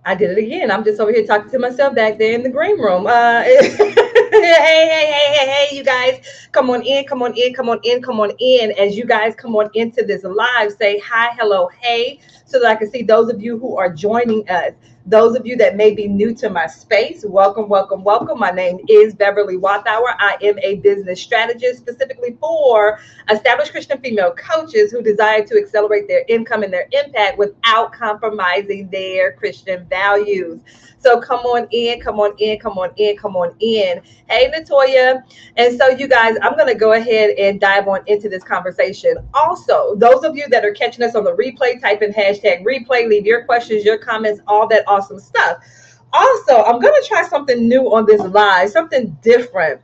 I did it again. I'm just over here talking to myself back there in the green room. Hey, you guys, come on in, come on in, come on in, come on in. As you guys come on into this live, say hi, hello, hey, so that I can see those of you who are joining us. Those of you that may be new to my space, welcome, welcome, welcome. My name is Beverly Wathour. I am a business strategist specifically for established Christian female coaches who desire to accelerate their income and their impact without compromising their Christian values. So come on in, come on in, come on in, come on in. Hey, Natoya. And so, you guys, I'm going to go ahead and dive on into this conversation. Also, those of you that are catching us on the replay, type in hashtag replay, leave your questions, your comments, all that awesome stuff. Also, I'm going to try something new on this live, something different.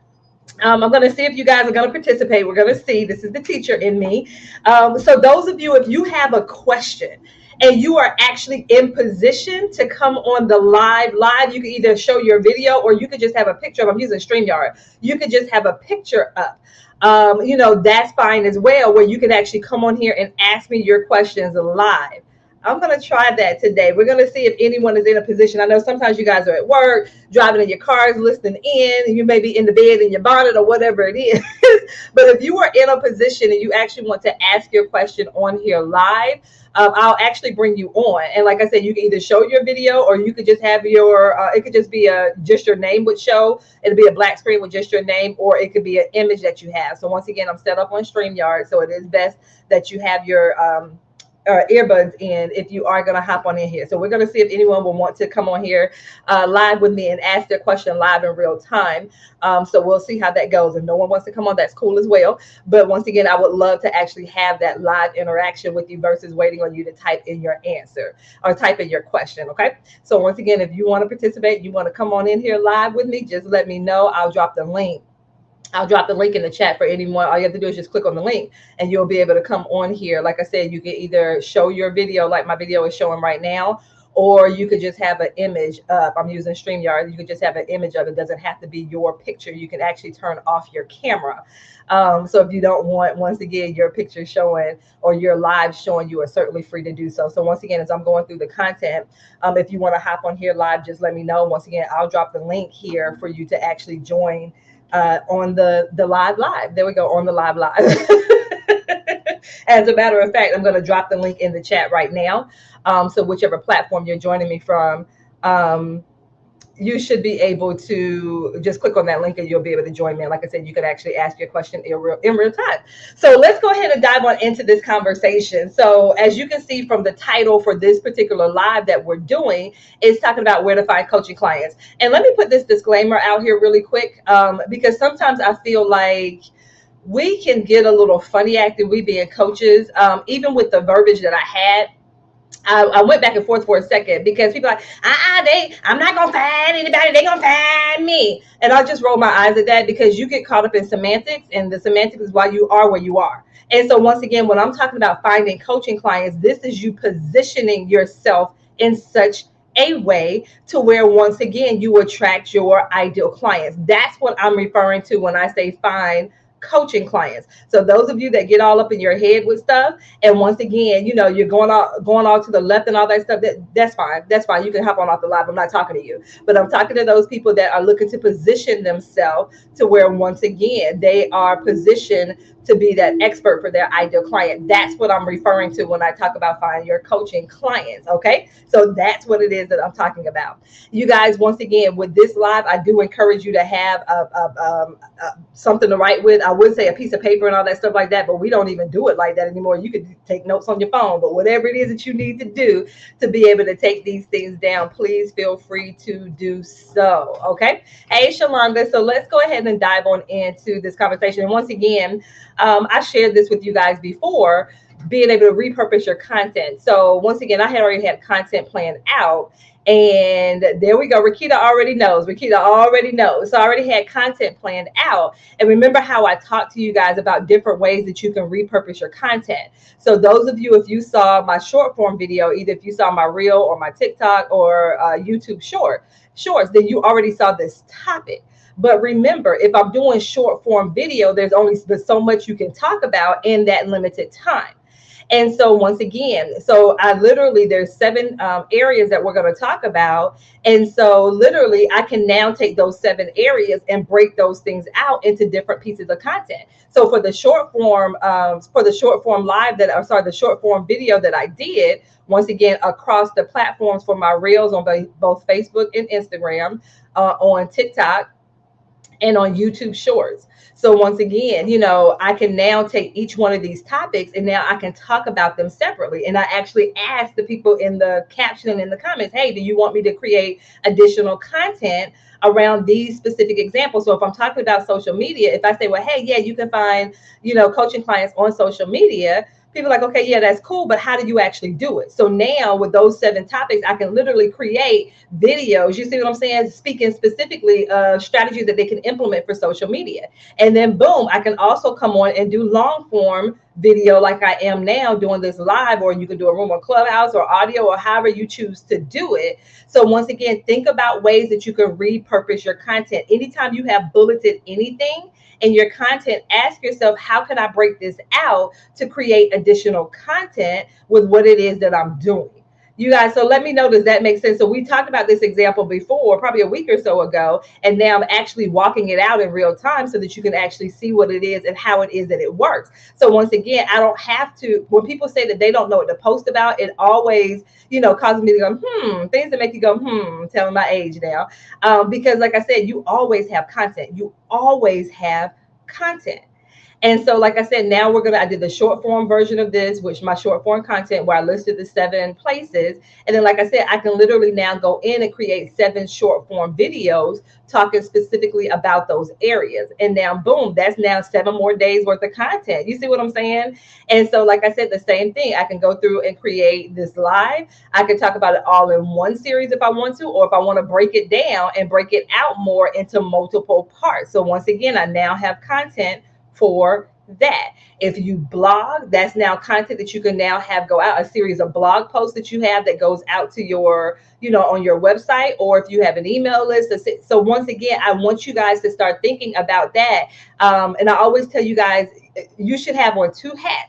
I'm going to see if you guys are going to participate. We're going to see. This is the teacher in me. So those of you, if you have a question and you are actually in position to come on the live, you can either show your video or you could just have a picture of, I'm using StreamYard. You could just have a picture up. That's fine as well, where you can actually come on here and ask me your questions live. I'm going to try that today. We're going to see if anyone is in a position. I know sometimes you guys are at work, driving in your cars, listening in, and you may be in the bed in your bonnet or whatever it is. But if you are in a position and you actually want to ask your question on here live, I'll actually bring you on. And like I said, you can either show your video or you could just have your, it could just be just your name would show. It'll be a black screen with just your name, or it could be an image that you have. So once again, I'm set up on StreamYard. So it is best that you have your, earbuds in if you are going to hop on in here. So we're going to see if anyone will want to come on here live with me and ask their question live in real time. So we'll see how that goes. If no one wants to come on, that's cool as well. But once again, I would love to actually have that live interaction with you versus waiting on you to type in your answer or type in your question. Okay. So once again, if you want to participate, you want to come on in here live with me, just let me know. I'll drop the link. I'll drop the link in the chat for anyone. All you have to do is just click on the link and you'll be able to come on here. Like I said, you can either show your video like my video is showing right now, or you could just have an image up. I'm using StreamYard. You could just have an image of it. It doesn't have to be your picture. You can actually turn off your camera. So if you don't want, once again, your picture showing or your live showing, you are certainly free to do so. So once again, as I'm going through the content, if you want to hop on here live, just let me know. Once again, I'll drop the link here for you to actually join on the live. There we go, on the live. As a matter of fact, I'm going to drop the link in the chat right now. So whichever platform you're joining me from, you should be able to just click on that link and you'll be able to join me. And like I said, you can actually ask your question in real time. So let's go ahead and dive on into this conversation. So as you can see from the title for this particular live that we're doing, it's talking about where to find coaching clients. And let me put this disclaimer out here really quick, because sometimes I feel like we can get a little funny acting, we being coaches, even with the verbiage that I had. I went back and forth for a second because people are like, I'm not going to find anybody. They're going to find me. And I just roll my eyes at that because you get caught up in semantics, and the semantics is why you are where you are. And so once again, when I'm talking about finding coaching clients, this is you positioning yourself in such a way to where, once again, you attract your ideal clients. That's what I'm referring to when I say find coaching clients. So those of you that get all up in your head with stuff, and once again, you're going all to the left and all that stuff, that's fine. You can hop on off the live. I'm not talking to you, but I'm talking to those people that are looking to position themselves to where, once again, they are positioned to be that expert for their ideal client. That's what I'm referring to when I talk about finding your coaching clients. Okay. So that's what it is that I'm talking about. You guys, once again, with this live, I do encourage you to have something to write with. I would say a piece of paper and all that stuff like that, but we don't even do it like that anymore. You could take notes on your phone, but whatever it is that you need to do to be able to take these things down, please feel free to do so. Okay. Hey, Shalonda. So let's go ahead and dive on into this conversation. And once again, I shared this with you guys before, being able to repurpose your content. So once again, I had already had content planned out. And there we go. Rakita already knows. So I already had content planned out. And remember how I talked to you guys about different ways that you can repurpose your content. So those of you, if you saw my short form video, either if you saw my reel or my TikTok or YouTube shorts, then you already saw this topic. But remember, if I'm doing short form video, there's only so much you can talk about in that limited time. And so once again, so I literally, there's 7 areas that we're going to talk about. And so literally I can now take those 7 areas and break those things out into different pieces of content. So for the short form live that, I'm sorry, the short form video that I did, once again, across the platforms for my reels on both Facebook and Instagram, on TikTok, and on YouTube Shorts. So once again, I can now take each one of these topics and now I can talk about them separately. And I actually ask the people in the caption and in the comments, hey, do you want me to create additional content around these specific examples? So if I'm talking about social media, if I say, well, hey, yeah, you can find, coaching clients on social media, people are like, okay, yeah, that's cool, but how do you actually do it? So now with those 7 topics, I can literally create videos. You see what I'm saying? Speaking specifically strategies that they can implement for social media. And then boom, I can also come on and do long form video like I am now doing this live, or you can do a room on Clubhouse or audio or however you choose to do it. So once again, think about ways that you can repurpose your content. Anytime you have bulleted anything in your content, ask yourself, how can I break this out to create additional content with what it is that I'm doing? You guys, so let me know, does that make sense? So we talked about this example before, probably a week or so ago, and now I'm actually walking it out in real time so that you can actually see what it is and how it is that it works. So once again, I don't have to, when people say that they don't know what to post about, it always, causes me to go, things that make you go, telling my age now. Because like I said, you always have content. You always have content. And so, like I said, now I did the short form version of this, which my short form content where I listed the 7 places. And then, like I said, I can literally now go in and create 7 short form videos talking specifically about those areas. And now, boom, that's now 7 more days worth of content. You see what I'm saying? And so, like I said, the same thing, I can go through and create this live. I can talk about it all in one series if I want to, or if I want to break it down and break it out more into multiple parts. So once again, I now have content for that. If you blog, that's now content that you can now have go out, a series of blog posts that you have that goes out to your, on your website, or if you have an email list. So once again, I want you guys to start thinking about that. And I always tell you guys, you should have on 2 hats.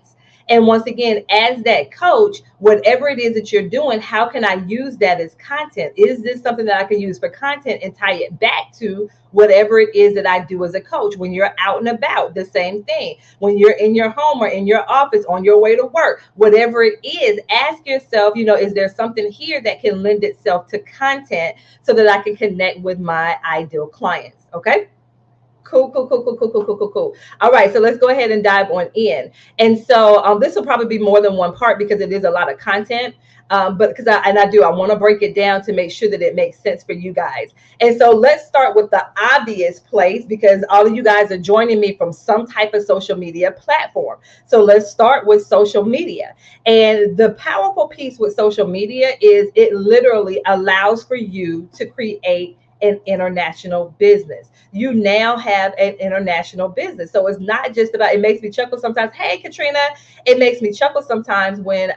And once again, as that coach, whatever it is that you're doing, how can I use that as content? Is this something that I can use for content and tie it back to whatever it is that I do as a coach? When you're out and about, the same thing. When you're in your home or in your office, on your way to work, whatever it is, ask yourself, is there something here that can lend itself to content so that I can connect with my ideal clients? Okay. Cool. All right, so let's go ahead and dive on in. And so this will probably be more than one part because it is a lot of content. But because I want to break it down to make sure that it makes sense for you guys. And so let's start with the obvious place, because all of you guys are joining me from some type of social media platform. So let's start with social media. And the powerful piece with social media is it literally allows for you to create an international business. You now have an international business. So it's not just about, it makes me chuckle sometimes. Hey, Katrina, it makes me chuckle sometimes when,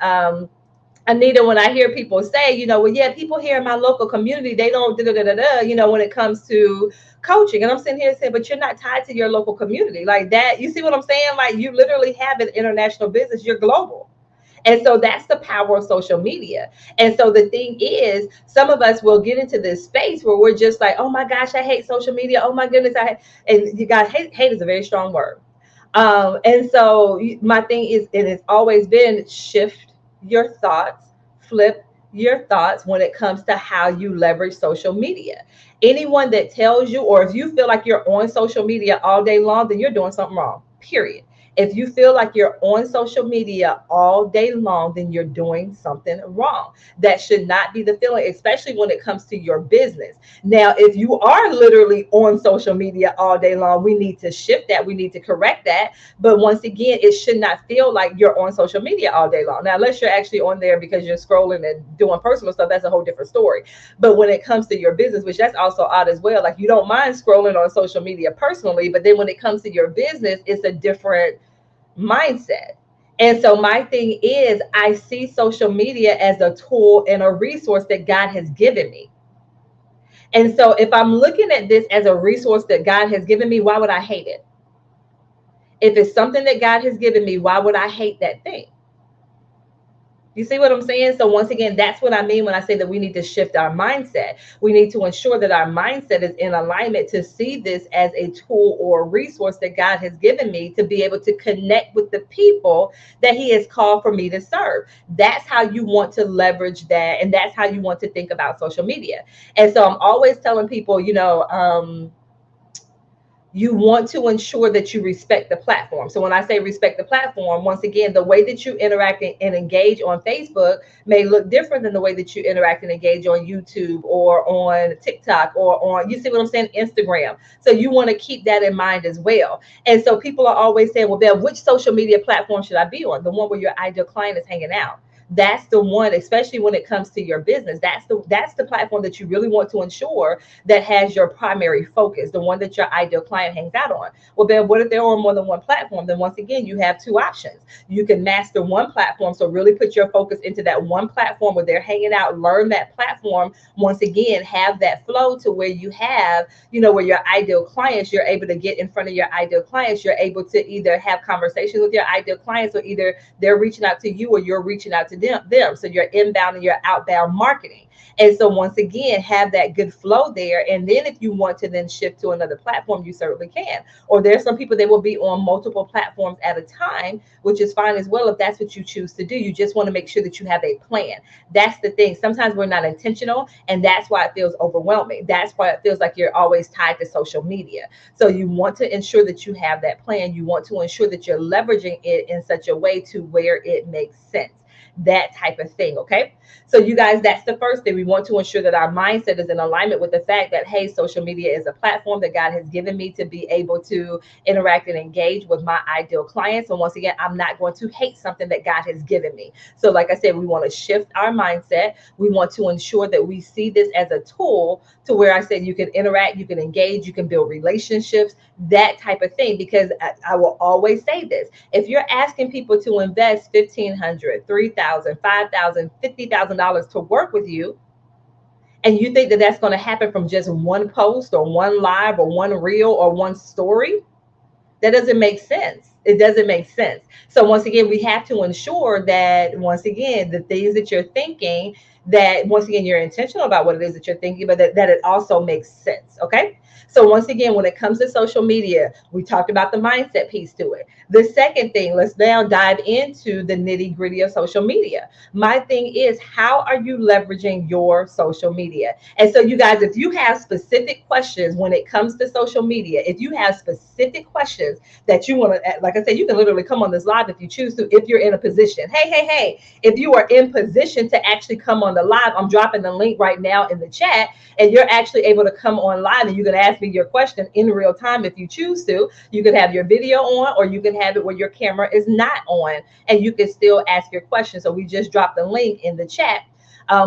Anita, when I hear people say, well, yeah, people here in my local community, they don't, when it comes to coaching. And I'm sitting here saying, but you're not tied to your local community like that. You see what I'm saying? Like, you literally have an international business. You're global. And so that's the power of social media. And so the thing is, some of us will get into this space where we're just like, oh my gosh, I hate social media. Oh my goodness. And you guys, hate is a very strong word. And so my thing is, it has always been shift your thoughts, flip your thoughts when it comes to how you leverage social media. Anyone that tells you, or if you feel like you're on social media all day long, then you're doing something wrong, period. If you feel like you're on social media all day long, then you're doing something wrong. That should not be the feeling, especially when it comes to your business. Now, if you are literally on social media all day long, we need to shift that. We need to correct that. But once again, it should not feel like you're on social media all day long. Now, unless you're actually on there because you're scrolling and doing personal stuff, that's a whole different story. But when it comes to your business, which that's also odd as well, like you don't mind scrolling on social media personally, but then when it comes to your business, it's a different mindset. And so my thing is, I see social media as a tool and a resource that God has given me. And so if I'm looking at this as a resource that God has given me, why would I hate it? If it's something that God has given me, why would I hate that thing? You see what I'm saying? So once again, that's what I mean when I say that we need to shift our mindset. We need to ensure that our mindset is in alignment to see this as a tool or a resource that God has given me to be able to connect with the people that He has called for me to serve. That's how you want to leverage that, and that's how you want to think about social media. And so I'm always telling people, you want to ensure that you respect the platform. So when I say respect the platform, once again, the way that you interact and engage on Facebook may look different than the way that you interact and engage on YouTube or on TikTok or on, you see what I'm saying, Instagram. So you want to keep that in mind as well. And so people are always saying, well, Bev, which social media platform should I be on? The one where your ideal client is hanging out. That's the one, especially when it comes to your business. That's the platform that you really want to ensure that has your primary focus, the one that your ideal client hangs out on. Well, then what if they're on more than one platform? Then once again, you have two options. You can master one platform. So really put your focus into that one platform where they're hanging out, learn that platform. Once again, have that flow to where you have, where your ideal clients, you're able to get in front of your ideal clients. You're able to either have conversations with your ideal clients, or either they're reaching out to you or you're reaching out to them. So you're inbound and you're outbound marketing. And so once again, have that good flow there. And then if you want to then shift to another platform, you certainly can. Or there's some people that will be on multiple platforms at a time, which is fine as well if that's what you choose to do. You just want to make sure that you have a plan. That's the thing. Sometimes we're not intentional, and that's why it feels overwhelming. That's why it feels like you're always tied to social media. So you want to ensure that you have that plan. You want to ensure that you're leveraging it in such a way to where it makes sense. That type of thing. Okay. So you guys, that's the first thing. We want to ensure that our mindset is in alignment with the fact that, hey, social media is a platform that God has given me to be able to interact and engage with my ideal clients. And once again, I'm not going to hate something that God has given me. So like I said, we want to shift our mindset. We want to ensure that we see this as a tool to where I said you can interact, you can engage, you can build relationships, that type of thing. Because I will always say this: if you're asking people to invest $1,500, $3,000, $5,000, $50,000 to work with you, and you think that that's going to happen from just one post or one live or one reel or one story, that doesn't make sense. It doesn't make sense. So once again, we have to ensure that, once again, the things that you're thinking, that once again, you're intentional about what it is that you're thinking, but that it also makes sense. Okay. So once again, when it comes to social media, we talked about the mindset piece to it. The second thing, let's now dive into the nitty gritty of social media. My thing is, how are you leveraging your social media? And so you guys, if you have specific questions when it comes to social media, if you have specific questions that you want to, like I said, you can literally come on this live if you choose to, if you're in a position. Hey, if you are in position to actually come on the live, I'm dropping the link right now in the chat, and you're actually able to come on live and you can ask me your question in real time if you choose to. You can have your video on, or you can have it where your camera is not on, and you can still ask your question. So we just dropped the link in the chat.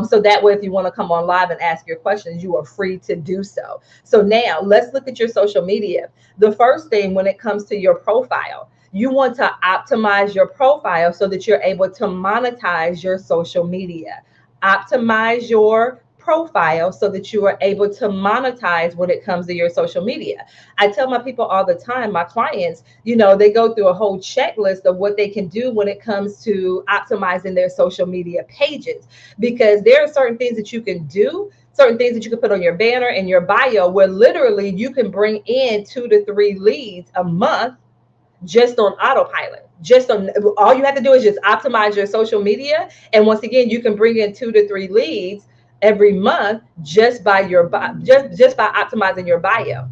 So that way, if you want to come on live and ask your questions, you are free to do so. So now let's look at your social media. The first thing, when it comes to your profile, you want to optimize your profile so that you're able to monetize your social media. Optimize your profile so that you are able to monetize when it comes to your social media. I tell my people all the time, my clients, they go through a whole checklist of what they can do when it comes to optimizing their social media pages, because there are certain things that you can do, certain things that you can put on your banner and your bio, where literally you can bring in 2 to 3 leads a month just on autopilot. Just on, all you have to do is just optimize your social media, and once again, you can bring in 2 to 3 leads every month just by your just by optimizing your bio.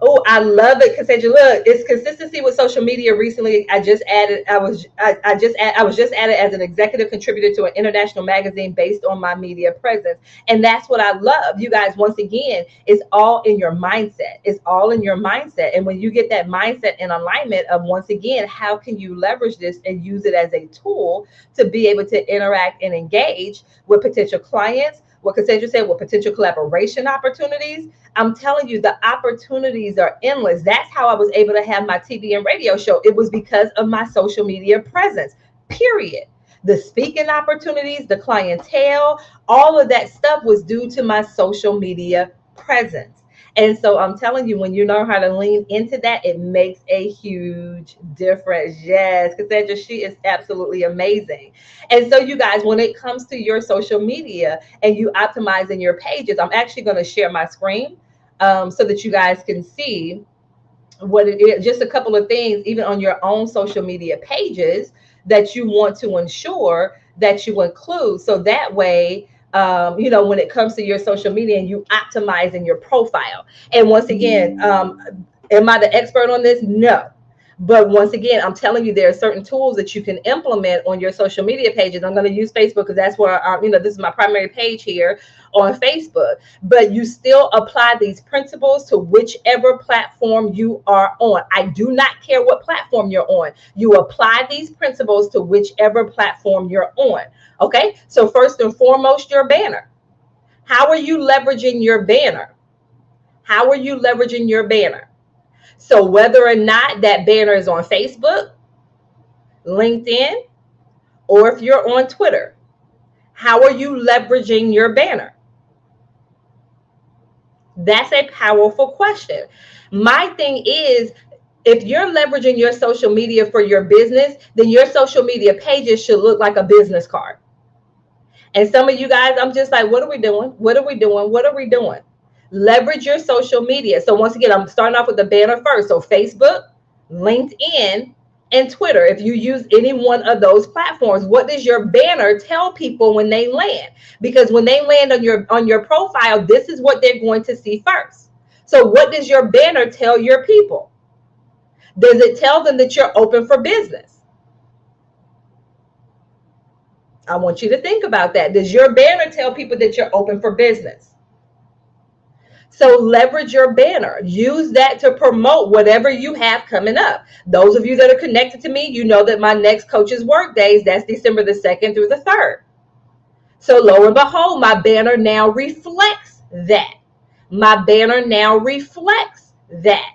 Oh, I love it, Cassandra. Look, it's consistency with social media. Recently, I just added. I was just added as an executive contributor to an international magazine based on my media presence, and that's what I love. You guys, once again, it's all in your mindset. It's all in your mindset, and when you get that mindset in alignment of, once again, how can you leverage this and use it as a tool to be able to interact and engage with potential clients, what Cassandra said, with potential collaboration opportunities. I'm telling you, the opportunities are endless. That's how I was able to have my TV and radio show. It was because of my social media presence, period. The speaking opportunities, the clientele, all of that stuff was due to my social media presence. And so I'm telling you, when you learn how to lean into that, it makes a huge difference. Yes, Cassandra, she is absolutely amazing. And so, you guys, when it comes to your social media and you optimizing your pages, I'm actually going to share my screen so that you guys can see what it is, just a couple of things, even on your own social media pages, that you want to ensure that you include. So that way, when it comes to your social media and you optimizing your profile. And once again, am I the expert on this? No. But once again, I'm telling you, there are certain tools that you can implement on your social media pages. I'm going to use Facebook because that's where, this is my primary page here on Facebook. But you still apply these principles to whichever platform you are on. I do not care what platform you're on. You apply these principles to whichever platform you're on. Okay. So first and foremost, your banner. How are you leveraging your banner? How are you leveraging your banner? So whether or not that banner is on Facebook, LinkedIn, or if you're on Twitter, how are you leveraging your banner? That's a powerful question. My thing is, if you're leveraging your social media for your business, then your social media pages should look like a business card. And some of you guys, I'm just like, what are we doing? What are we doing? What are we doing? Leverage your social media. So once again, I'm starting off with the banner first. So Facebook, LinkedIn, and Twitter. If you use any one of those platforms, what does your banner tell people when they land? Because when they land on your profile, this is what they're going to see first. So what does your banner tell your people? Does it tell them that you're open for business? I want you to think about that. Does your banner tell people that you're open for business? So leverage your banner. Use that to promote whatever you have coming up. Those of you that are connected to me, you know that my next Coach's Work Days, that's December the 2nd through the 3rd. So lo and behold, my banner now reflects that. My banner now reflects that.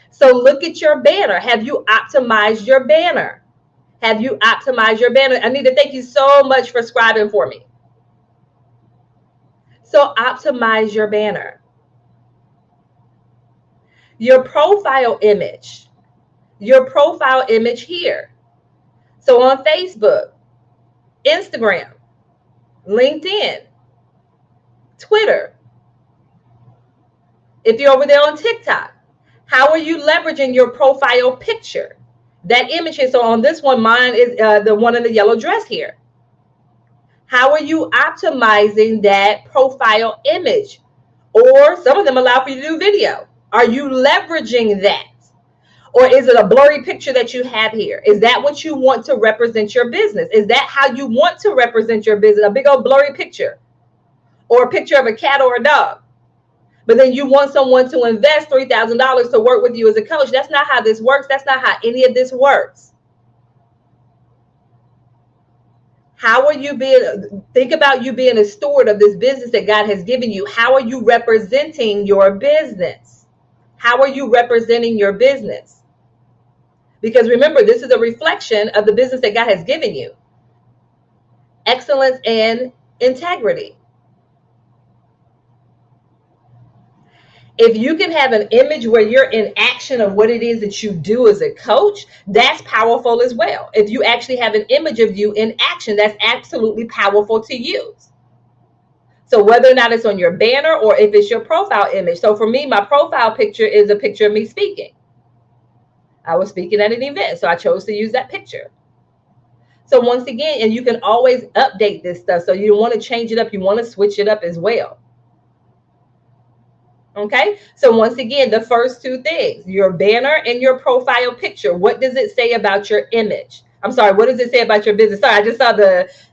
So look at your banner. Have you optimized your banner? Have you optimized your banner? I need to thank you so much for scribing for me. So optimize your banner. Your profile image. Your profile image here. So on Facebook, Instagram, LinkedIn, Twitter. If you're over there on TikTok, how are you leveraging your profile picture? That image here. So on this one, mine is the one in the yellow dress here. How are you optimizing that profile image? Or some of them allow for you to do video. Are you leveraging that? Or is it a blurry picture that you have here? Is that what you want to represent your business? Is that how you want to represent your business? A big old blurry picture or a picture of a cat or a dog. But then you want someone to invest $3,000 to work with you as a coach. That's not how this works. That's not how any of this works. How are you think about you being a steward of this business that God has given you. How are you representing your business? How are you representing your business? Because remember, this is a reflection of the business that God has given you. Excellence and integrity. If you can have an image where you're in action of what it is that you do as a coach, that's powerful as well. If you actually have an image of you in action, that's absolutely powerful to use. So whether or not it's on your banner or if it's your profile image. So for me, my profile picture is a picture of me speaking. I was speaking at an event, so I chose to use that picture. So once again, and you can always update this stuff. So you don't want to change it up. You want to switch it up as well. Okay, so once again, the first two things, your banner and your profile picture. What does it say about your image? I'm sorry, what does it say about your business? Sorry, I just saw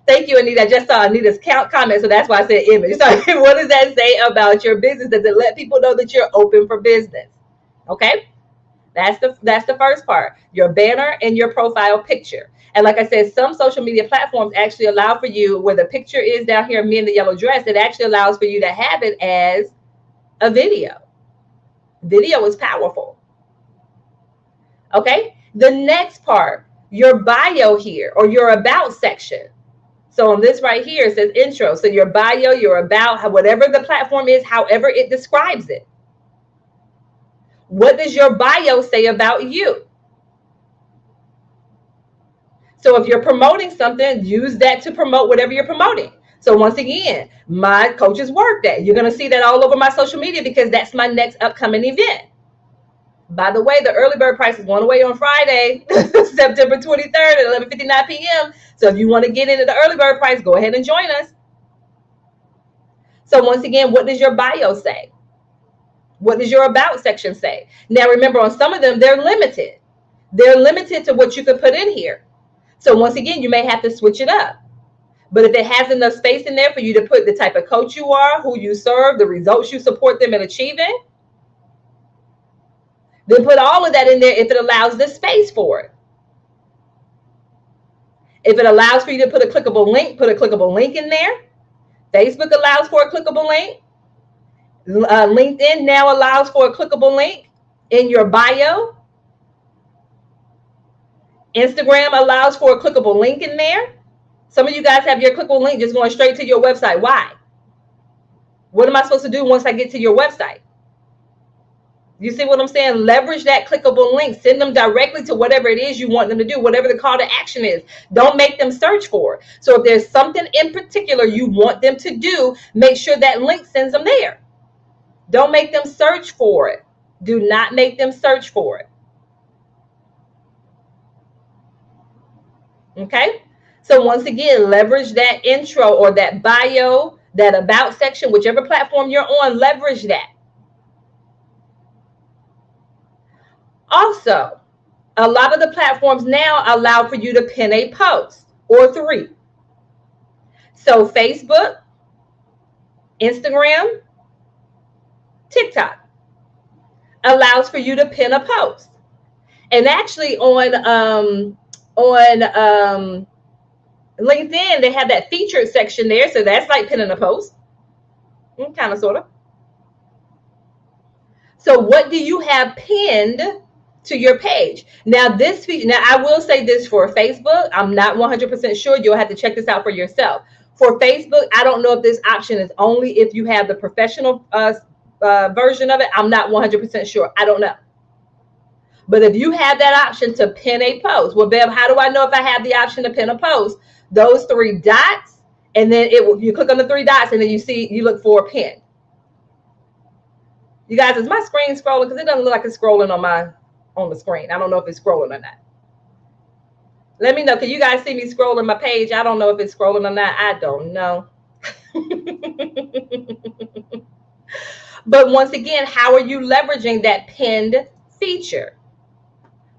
thank you, Anita. I just saw Anita's comment, so that's why I said image. Sorry, what does that say about your business? Does it let people know that you're open for business? Okay, that's the first part, your banner and your profile picture. And like I said, some social media platforms actually allow for you, where the picture is down here, me in the yellow dress, it actually allows for you to have it as a video. Video is powerful. Okay, the next part, your bio here, or your about section. So on this right here, it says intro. So your bio, your about, whatever the platform is, however it describes it. What does your bio say about you? So if you're promoting something, use that to promote whatever you're promoting. So once again, my coaches work that. You're going to see that all over my social media because that's my next upcoming event. By the way, the early bird price is going away on Friday, September 23rd at 11:59 p.m. So if you want to get into the early bird price, go ahead and join us. So once again, what does your bio say? What does your about section say? Now remember, on some of them, they're limited. They're limited to what you can put in here. So once again, you may have to switch it up. But if it has enough space in there for you to put the type of coach you are, who you serve, the results you support them in achieving, then put all of that in there if it allows the space for it. If it allows for you to put a clickable link, put a clickable link in there. Facebook allows for a clickable link. LinkedIn now allows for a clickable link in your bio. Instagram allows for a clickable link in there. Some of you guys have your clickable link just going straight to your website. Why? What am I supposed to do once I get to your website? You see what I'm saying? Leverage that clickable link. Send them directly to whatever it is you want them to do, whatever the call to action is. Don't make them search for it. So if there's something in particular you want them to do, make sure that link sends them there. Don't make them search for it. Do not make them search for it. Okay? So once again, leverage that intro or that bio, that about section, whichever platform you're on, leverage that. Also, a lot of the platforms now allow for you to pin a post or 3. So Facebook, Instagram, TikTok allows for you to pin a post. And actually on LinkedIn, they have that featured section there. So that's like pinning a post. Kind of, sort of. So what do you have pinned to your page? Now this feature, now I will say this for Facebook, I'm not 100% sure. You'll have to check this out for yourself. For Facebook, I don't know if this option is only if you have the professional version of it. I'm not 100% sure. I don't know. But if you have that option to pin a post, well, Bev, how do I know if I have the option to pin a post? Those 3 dots, and then you click on the 3 dots, and then you look for a pin. You guys, is my screen scrolling? Because it doesn't look like it's scrolling on the screen. I don't know if it's scrolling or not. Let me know. Can you guys see me scrolling my page? I don't know if it's scrolling or not. I don't know. But once again, how are you leveraging that pinned feature?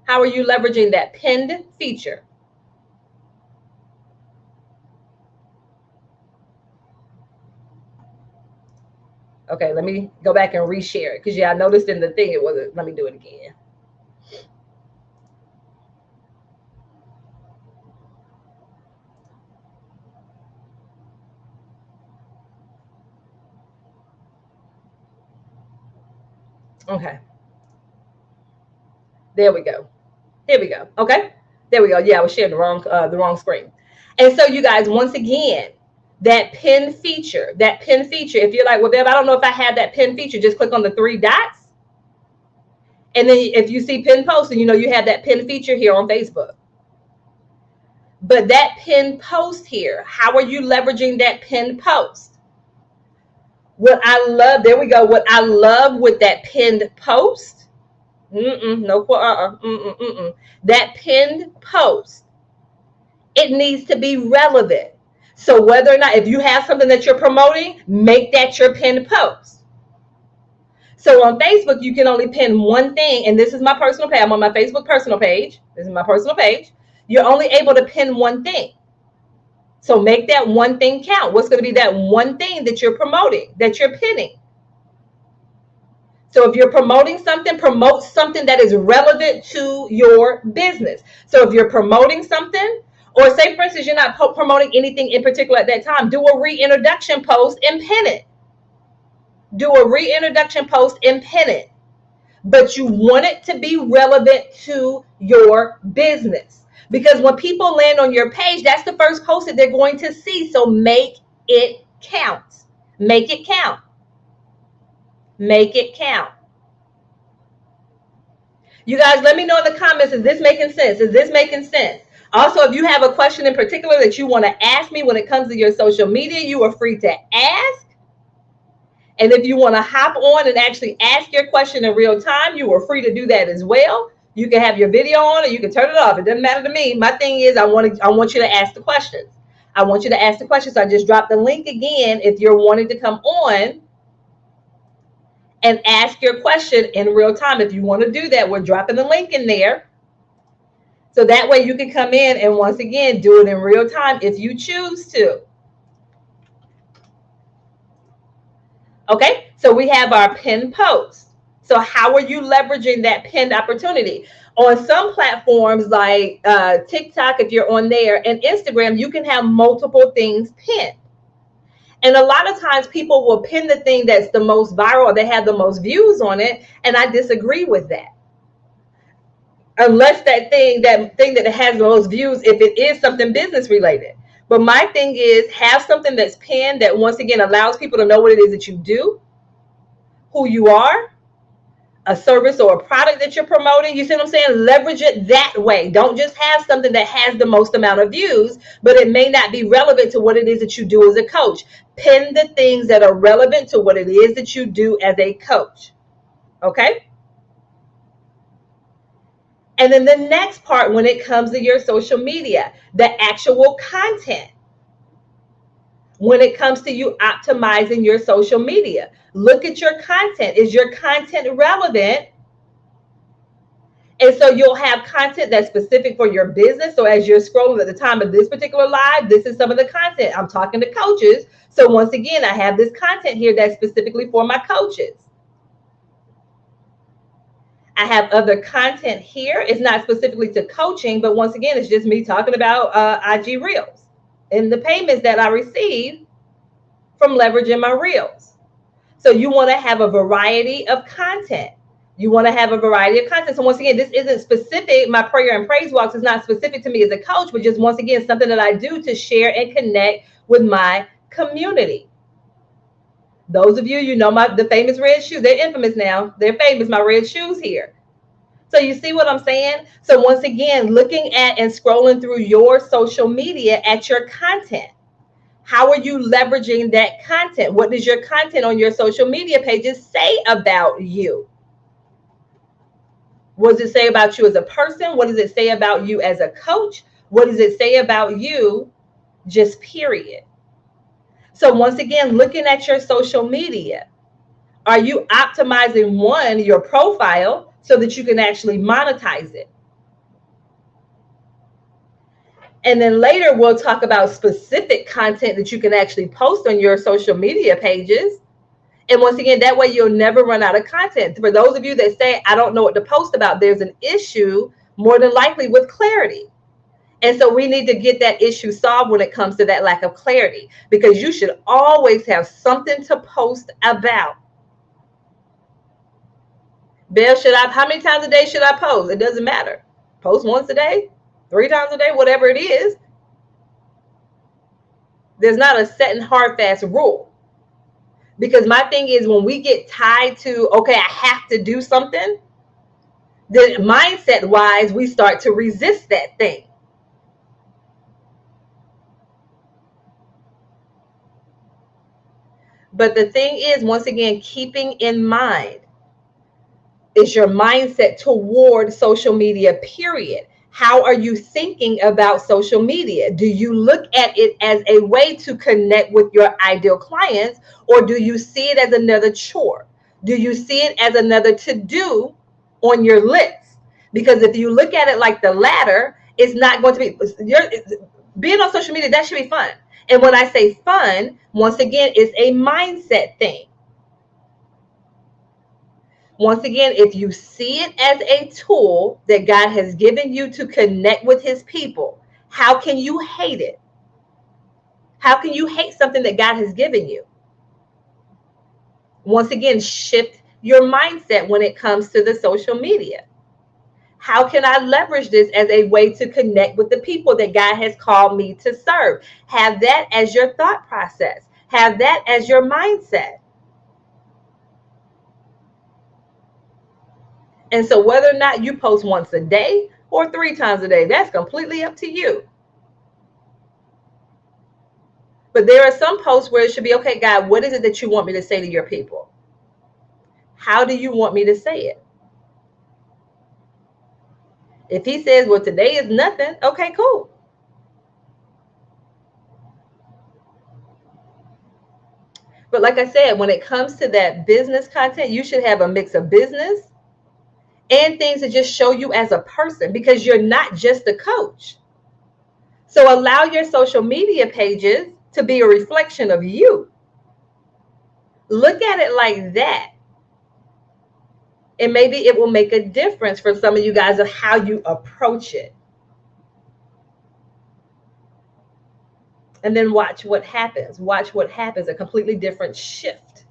How are you leveraging that pinned feature? Okay, let me go back and reshare it because I noticed in the thing it wasn't. Let me do it again. Okay. There we go. There we go. Okay. There we go. Yeah, I was sharing the wrong screen. And so you guys, once again, that pin feature, if you're like, well, Bev, I don't know if I have that pin feature, just click on the 3 dots. And then if you see pin post, and you have that pin feature here on Facebook. But that pin post here, how are you leveraging that pin post? What I love, there we go. What I love with that pinned post, that pinned post, it needs to be relevant. So whether or not, if you have something that you're promoting, make that your pinned post. So on Facebook, you can only pin one thing. And this is my personal page. I'm on my Facebook personal page. This is my personal page. You're only able to pin one thing. So make that one thing count. What's going to be that one thing that you're promoting, that you're pinning? So if you're promoting something, promote something that is relevant to your business. So if you're promoting something, or say, for instance, you're not promoting anything in particular at that time, do a reintroduction post and pin it. Do a reintroduction post and pin it. But you want it to be relevant to your business. Because when people land on your page, that's the first post that they're going to see. So make it count. Make it count. Make it count. You guys, let me know in the comments, is this making sense? Is this making sense? Also, if you have a question in particular that you want to ask me when it comes to your social media, you are free to ask. And if you want to hop on and actually ask your question in real time, you are free to do that as well. You can have your video on or you can turn it off. It doesn't matter to me. My thing is I want you to ask the questions. I want you to ask the questions. So I just dropped the link again if you're wanting to come on and ask your question in real time. If you want to do that, we're dropping the link in there. So that way you can come in and once again do it in real time if you choose to. Okay, so we have our pinned post. So how are you leveraging that pinned opportunity? On some platforms like TikTok, if you're on there, and Instagram, you can have multiple things pinned. And a lot of times people will pin the thing that's the most viral or they have the most views on it. And I disagree with that. Unless that thing that has the most views, if it is something business related. But my thing is have something that's pinned that once again allows people to know what it is that you do, who you are, a service or a product that you're promoting. You see what I'm saying? Leverage it that way. Don't just have something that has the most amount of views, but it may not be relevant to what it is that you do as a coach. Pin the things that are relevant to what it is that you do as a coach. Okay? And then the next part, when it comes to your social media, the actual content. When it comes to you optimizing your social media, look at your content. Is your content relevant? And so you'll have content that's specific for your business. So as you're scrolling at the time of this particular live, this is some of the content. I'm talking to coaches. So once again, I have this content here that's specifically for my coaches. I have other content here. It's not specifically to coaching, but once again, it's just me talking about IG Reels and the payments that I receive from leveraging my Reels. So you want to have a variety of content. You want to have a variety of content. So once again, this isn't specific. My prayer and praise walks is not specific to me as a coach, but just once again, something that I do to share and connect with my community. Those of you, you know the famous red shoes. They're infamous now. They're famous, my red shoes here. So you see what I'm saying? So once again, looking at and scrolling through your social media at your content. How are you leveraging that content? What does your content on your social media pages say about you? What does it say about you as a person? What does it say about you as a coach? What does it say about you, just period? So once again, looking at your social media, are you optimizing your profile so that you can actually monetize it? And then later we'll talk about specific content that you can actually post on your social media pages. And once again, that way you'll never run out of content. For those of you that say, I don't know what to post about, there's an issue more than likely with clarity. And so we need to get that issue solved when it comes to that lack of clarity, because you should always have something to post about. Bill, how many times a day should I post? It doesn't matter. Post once a day, 3 times a day, whatever it is. There's not a set and hard fast rule. Because my thing is, when we get tied to, okay, I have to do something, then mindset wise, we start to resist that thing. But the thing is, once again, keeping in mind is your mindset toward social media, period. How are you thinking about social media? Do you look at it as a way to connect with your ideal clients, or do you see it as another chore? Do you see it as another to-do on your list? Because if you look at it like the latter, it's not going to be, being on social media, that should be fun. And when I say fun, once again, it's a mindset thing. Once again, if you see it as a tool that God has given you to connect with his people, how can you hate it? How can you hate something that God has given you? Once again, shift your mindset when it comes to the social media. How can I leverage this as a way to connect with the people that God has called me to serve? Have that as your thought process. Have that as your mindset. And so whether or not you post once a day or 3 times a day, that's completely up to you. But there are some posts where it should be, okay, God, what is it that you want me to say to your people? How do you want me to say it? If he says, well, today is nothing, okay, cool. But like I said, when it comes to that business content, you should have a mix of business and things that just show you as a person, because you're not just a coach. So allow your social media pages to be a reflection of you. Look at it like that. And maybe it will make a difference for some of you guys of how you approach it. And then watch what happens. Watch what happens, a completely different shift.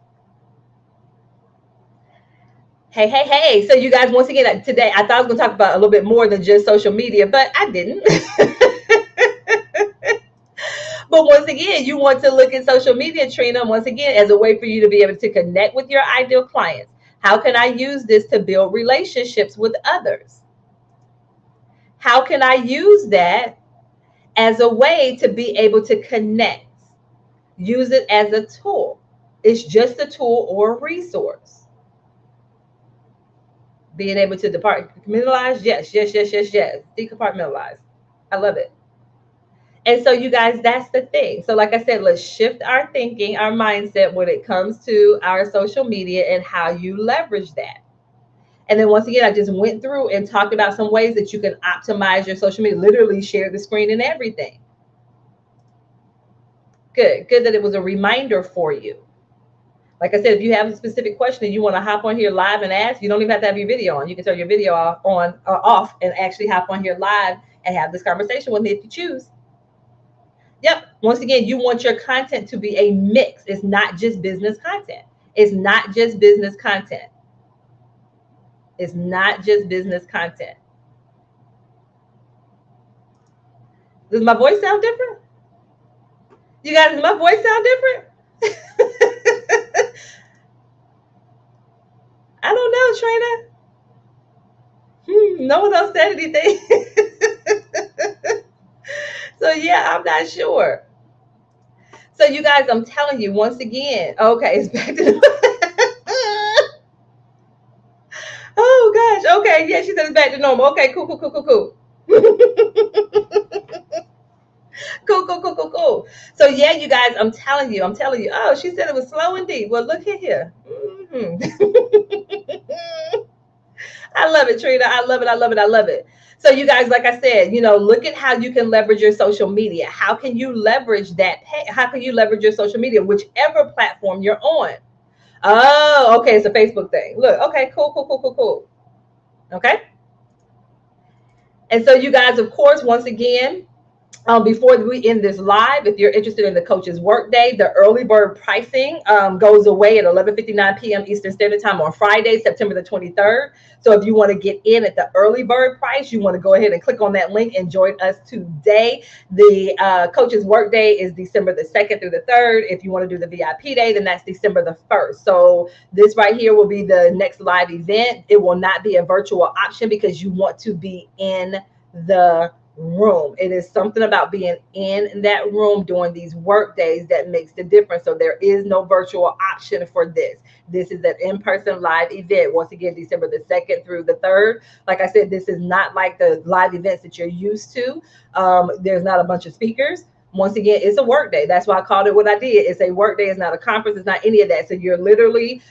Hey. So you guys, once again, today, I thought I was going to talk about a little bit more than just social media, but I didn't. But once again, you want to look at social media, Trina, once again, as a way for you to be able to connect with your ideal clients. How can I use this to build relationships with others? How can I use that as a way to be able to connect? Use it as a tool. It's just a tool or a resource. Being able to compartmentalize, yes. Decompartmentalize. I love it. And so you guys, that's the thing. So like I said, let's shift our thinking, our mindset when it comes to our social media and how you leverage that. And then once again, I just went through and talked about some ways that you can optimize your social media, literally share the screen and everything. Good that it was a reminder for you. Like I said, if you have a specific question and you want to hop on here live and ask, you don't even have to have your video on. You can turn your video off and actually hop on here live and have this conversation with me if you choose. Yep. Once again, you want your content to be a mix. It's not just business content. It's not just business content. It's not just business content. Does my voice sound different? You guys, does my voice sound different? I don't know, Trina. No one else said anything. So yeah, I'm not sure. So you guys, I'm telling you once again. Okay, it's back to oh gosh. Okay, yeah, she said it's back to normal. Okay, cool. Cool. So yeah, you guys, I'm telling you. Oh, she said it was slow and deep. Well, look at here. I love it, Trina. I love it. So you guys, like I said, look at how you can leverage your social media. How can you leverage that? How can you leverage your social media, whichever platform you're on? Oh, okay. It's a Facebook thing. Look, okay, cool. Okay. And so you guys, of course, once again, before we end this live, if you're interested in the coach's workday, the early bird pricing goes away at 11:59 p.m. Eastern Standard Time on Friday, September the 23rd. So if you want to get in at the early bird price, you want to go ahead and click on that link and join us today. The coach's workday is December the 2nd through the 3rd. If you want to do the VIP day, then that's December the 1st. So this right here will be the next live event. It will not be a virtual option because you want to be in the room. It is something about being in that room during these work days that makes the difference. So there is no virtual option for this. This is an in-person live event. Once again, December the 2nd through the 3rd. Like I said, this is not like the live events that you're used to. There's not a bunch of speakers. Once again, it's a work day. That's why I called it what I did. It's a work day. It's not a conference. It's not any of that. So you're literally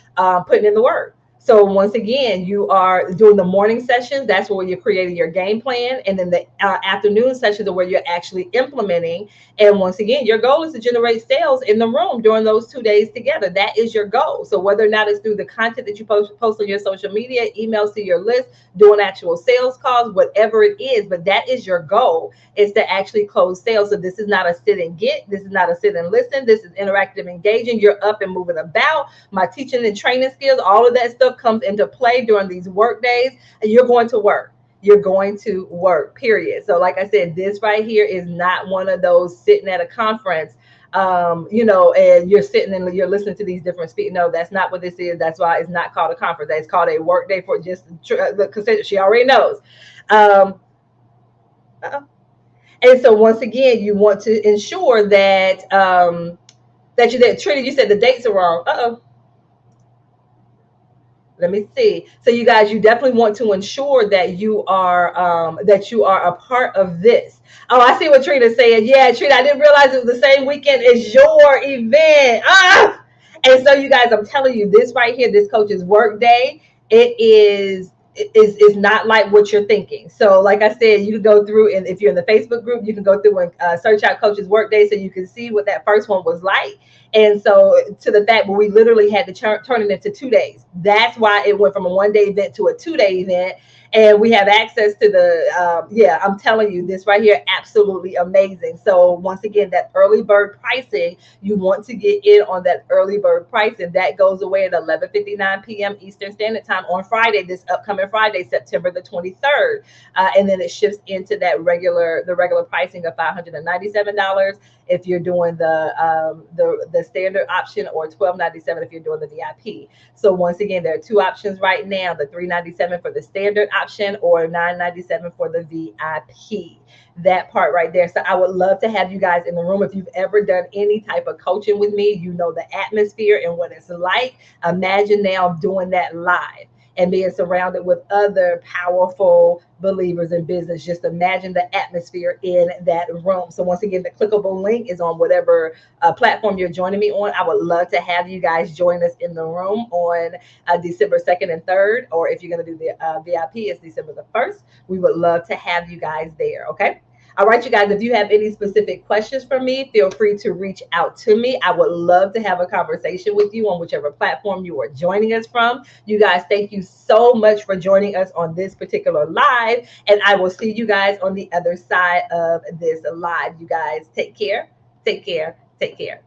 putting in the work. So once again, you are doing the morning sessions. That's where you're creating your game plan. And then the afternoon sessions are where you're actually implementing. And once again, your goal is to generate sales in the room during those 2 days together. That is your goal. So whether or not it's through the content that you post on your social media, emails to your list, doing actual sales calls, whatever it is, but that is your goal, is to actually close sales. So this is not a sit and get. This is not a sit and listen. This is interactive engaging. You're up and moving about. My teaching and training skills, all of that stuff comes into play during these work days, and you're going to work. You're going to work, period. So like I said, this right here is not one of those sitting at a conference and you're sitting and you're listening to these different speakers. No, that's not what this is. That's why it's not called a conference. It's called a work day for just because she already knows. Um, and so once again, you want to ensure that that Trina, you said the dates are wrong. Let me see. So you guys, you definitely want to ensure that you are a part of this. Oh, I see what Trina's saying. Yeah, Trina, I didn't realize it was the same weekend as your event. And so you guys, I'm telling you, this right here, this coach's work day, it is not like what you're thinking. So like I said, you can go through, and if you're in the Facebook group, you can go through and search out coach's work day so you can see what that first one was like. And so to the fact where we literally had to turn it into 2 days. That's why it went from a 1-day event to a 2-day event. And we have access to I'm telling you, this right here, absolutely amazing. So once again, that early bird pricing, you want to get in on that early bird pricing. That goes away at 11:59 p.m. Eastern Standard Time on Friday, this upcoming Friday, September the 23rd. And then it shifts into the regular pricing of $597 if you're doing the standard option, or $1297 if you're doing the VIP. So once again, there are two options right now: the $397 for the standard option, or $997 for the VIP. That part right there. So I would love to have you guys in the room. If you've ever done any type of coaching with me, you know the atmosphere and what it's like. Imagine now doing that live and being surrounded with other powerful believers in business. Just imagine the atmosphere in that room. So once again, the clickable link is on whatever platform you're joining me on. I would love to have you guys join us in the room on December 2nd and 3rd, or if you're going to do the VIP, it's December the 1st. We would love to have you guys there. Okay. All right, you guys, if you have any specific questions for me, feel free to reach out to me. I would love to have a conversation with you on whichever platform you are joining us from. You guys, thank you so much for joining us on this particular live. And I will see you guys on the other side of this live. You guys, take care, take care, take care.